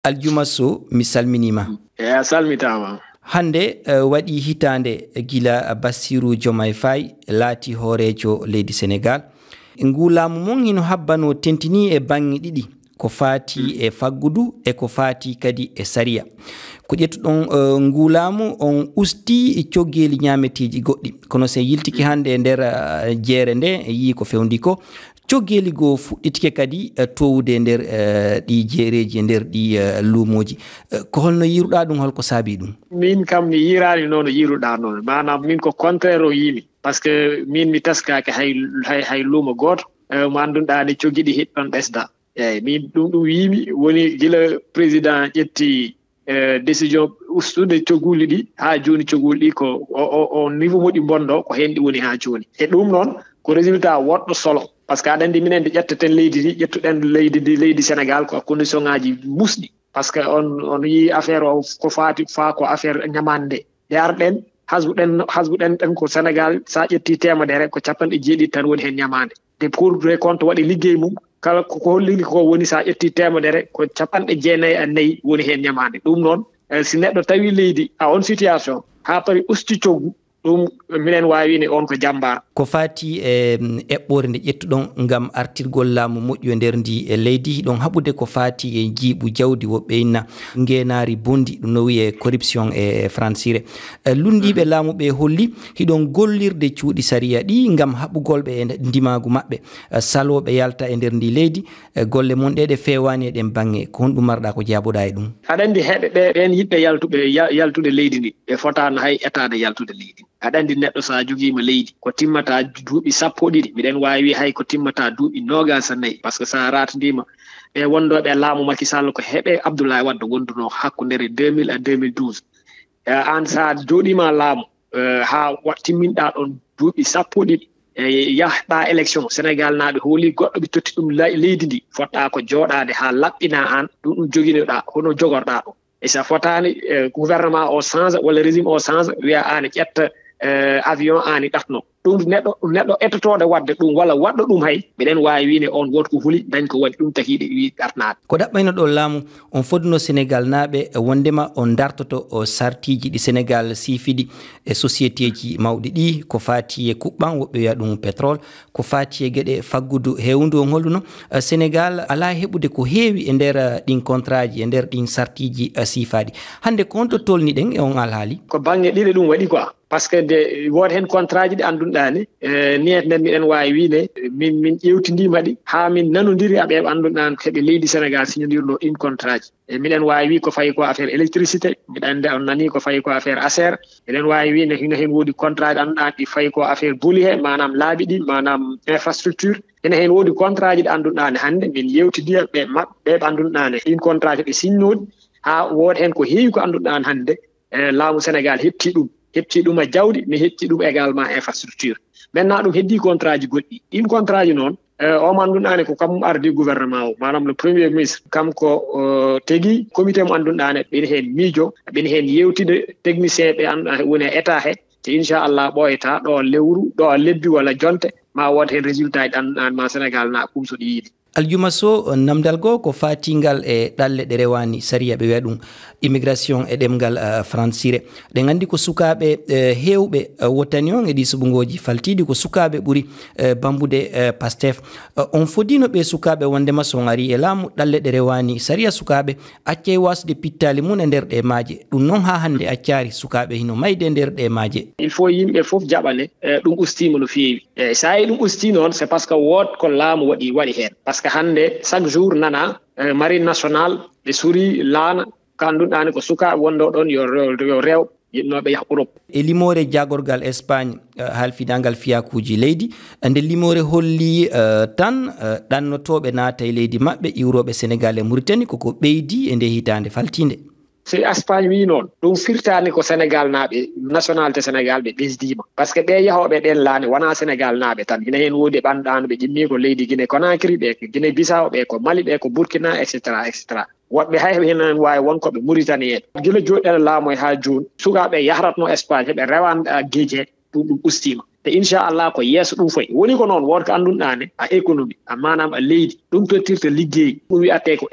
Aljuma Sow mi salminima. A salmitama. Hande waɗi hitande gila Bassirou Diomaye Faye laati hoorejo leydi Sénégal. Ngu laamu mon hino habbano tentini e bangi ɗiɗi ko faati e faggudu e ko faati kadi e sariya. Ko ƴettuɗon ngu laamu on usti coggeli ñameteji goɗɗi kono se yiltiki hande e nder jeere nde yi ko fewndi ko coggeli go fuɗɗitike kadi towude nder ɗi jeereji e nder ɗi luumoji ko holno yiruɗa ɗum holko saabi ɗum? Min kam mi yirani noon no yiruɗa noon manam min ko contraire o yimi par ce que min mi taskake hay luumo goto mo andunɗa ne coggiɗi hiɗɗon ɓesda eyyi min ɗum wimi woni gila président ƴetti décision ustude coguli ɗi ha joni coguli ɗi ko o niveau moɗi bonɗo ko hen ɗi woni ha joni e ɗum noon ko résultat woɗɗo solo par ce que aɗa andi minen nde ƴetteten leydi ndi ƴettuɗen leydi Sénégal ko condition ngaji musɗi par ce que on yi affaire o ko fa ko affaire ñamande nde arɗen hasbuɗen ɗen ko Sénégal sa ƴetti temedere ko 70 tan woni hen ñamande te pour de compte waɗi liggey mum kala ko holliri ko woni sa ƴetti temedere ko 94 woni hen ñamande ɗum noon si neɗɗo tawi leydi a on situation ha pari usti coggu ɗum minen wawini on ko jambar ko fati e eɓɓore nde ƴettuɗon ngam artirgol laamu moƴƴu e nder ndi e leydi ɗon haɓude ko fati e jiiɓu jawdi woɓɓe inna ngenari bondi ɗum no wiye corruption e francire lundiɓe laamuɓe holli hiɗon gollirde cuuɗi sariya ɗi ngam haɓugolɓe e ndimagu maɓɓe saloɓe yalta e nder ndi leydi golle mon ɗeɗe fewani e ɗen bangge ko honɗum marɗa ko jaaboɗa e ɗum? aɗa andi heɓe ɓen yiɗɓe yaltude leydi ndi ɓe fotano hay etade yaltude leydi aɗa andi neɗɗo sa joguima leydi ko timmata duuɓi 12 miɗen wawi hay ko timmata duuɓi 24 par ce que sa ratidima ɓe wondoɓe laamu Macky Sall ko heeɓe Abdoulaye Wade wonduno hakkudere 2000 à 2012 an sa joɗima laamu ha timminɗa ɗon duuɓi 12 yahɗa élection Sénégal naaɓe hooli goɗɗo ɓe totti ɗum leydi ndi foɗɗa ko jooɗade ha laɓɓina an ɗum joguinoɗa hono jogorɗa ɗo e sa fotani gouvernement o change walla régime o change wiya an ƴetta avion ani ɗatno ɗum neɗɗo ettotode wadde ɗum walla waɗɗo ɗum hay miɗen wawi wiide on woto ko huuli dañ ko waɗi ɗum takiɗe wi ɗatnade ko ɗaɓɓayno ɗo laamu on fodno Sénégal naaɓe wondema on dartoto o sartiji ɗi Sénégal siifiɗi e société ji mawɗi ɗi ko fati e kuɓɓan woɓɓe wiya ɗum pétrole ko fati e gueɗe faggudu hewndu on holluno Sénégal ala heɓude ko heewi e nder ɗin contrat ji e nder ɗin sartiji siifaɗi hande ko on to tolni ɗen e on alhaali ko banggue ɗiɗi ɗum waɗi quoi par ce que de woodi hen contrat ji ɗi andunɗani niyet nden miɗen wawi wiide min ƴewtidima ɗi ha min nanodiri aɓe andunɗan heeɓe leydi Sénégal signodirno ɗin contrat ji e miɗen wawi wi ko fayi ko affaire électricité mbiɗa andi on nani ko fayi ko affaire ASER miɗen wawi wiide hino hen woodi contrat ji andunɗan ɗi fayi ko affaire booli he manam laabi ɗi manam infrastructure ene hen woodi contrat ji ɗi andunɗani hande min yewtidira ɓe ɓe andunɗani ɗin contrat ji ɗi signodi ha woodi hen ko heewi ko andunɗan hande laamu Sénégal heɓti ɗum e jawdi mi heɓti ɗum également infrastructure maintenant ɗum heddi contrat ji goɗɗi ɗin contrat ji noon o mo andunɗani ko kam ardi gouvernement o manam le premier ministre kanko tegi comité mo andunɗani ɓeni hen miijo ɓeni hen yewtide technicien ɓe andunɗa woni e état he te inchallah ɓoyata ɗo lewru ɗo lebbi walla jonte ma wood hen résultat ji andunɗani ma Sénégal na kumsoɗi yiide Aljuma Sow namdal go ko fatingal e ɗalle ɗe rewani sariya ɓe wiya ɗum immigration e ɗemgal francire ɗen andi ko sukaɓe hewɓe wottani on e ɗi suɓugoji faltiɗi ko sukaɓe ɓuuri bambude Pastef on fodino ɓe sukaɓe wondema son ari e laamu ɗalle ɗe rewani sariya sukaɓe acce wasde pittali mum e nder ɗe maaje ɗum noon ha hande accari sukaɓe hino mayde e nder ɗe maaje il faut yimɓe foof jaɓane ɗum ustima no feewi e sa yi ɗum usti noon c'est parce que wood ko laamu waɗi hen parce que hande chaque jour nana marine nationale ɓe suuri laana ko andunɗani ko sukaɓe wonɗo ɗon yo rew yinnoɓe yah Europe e limore jagorgal Espagne halfidangal fiyakuji leydi nde limore holli tan ɗannotoɓe naata e leydi maɓɓe iwroɓe Sénégal e Mauritanie koko ɓeydi e nde hitande faltinde si Espagne wi noon ɗum firtani ko Sénégal naaɓe nationalité Sénégal ɓe ɓesdima par ce que ɓe yahoɓe ɗen laane wona Sénégal naaɓe tan hina hen woodi ɓanɗano ɓe ƴimmi ko leydi Guinée Conakry ɓe ko Guinée Bissau ɓe ko Mali ɓe ko Burkina etc woɓɓe hay henen wawi wonkoɓe Mauritanie en gila joɗɗen laamu ha joni sukaɓe yahratno Espagne heɓe rewan gueji he ɗum ustima te inchallah ko yeeso ɗum fayi woni ko noon wonko annduɗaane a économie a manam a leydi ɗum tottirta liggey ɗum wiyate ko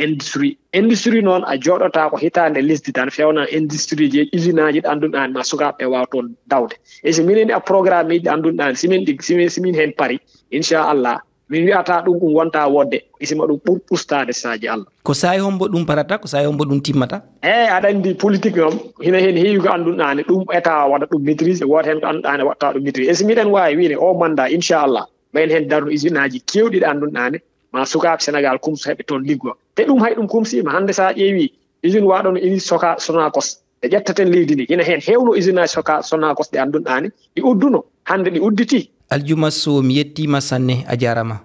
industrie noon a jooɗota ko hitande lesdi tan fewna industrie ji usine aji ɗi annduɗaani ma sukaɓe wawa toon dawde e so minen a programme ji ɗi annduɗaani simin hen pari inchallah min wiyata ɗum wonta wodde isima ɗum ɓustade saji Allah ko sayi hombo ɗum parata ko sayi hombo ɗum timmata aɗa andi politique noon hina hen heewi ko annduɗaani ɗum état waɗa ɗum maîtrise woto hen ko annduɗaani watta ɗum maîtrise e so miɗen wawi wiide o mandat inchallah ɓayen hen darno usine aji kewɗi ɗi annduɗaani ma sukaɓe Sénégal kumso heɓe toon liggo te ɗum hay ɗum kumsima hande sa ƴeewi usine waɗono ini soka Sonacos ɓe ƴettaten leydi ndi hina hen hewno usine aji soka Sonacos ɗi annduɗaani ɗi udduno hande ɗi udditi Aljuma Sow mi yettima sanne a jarama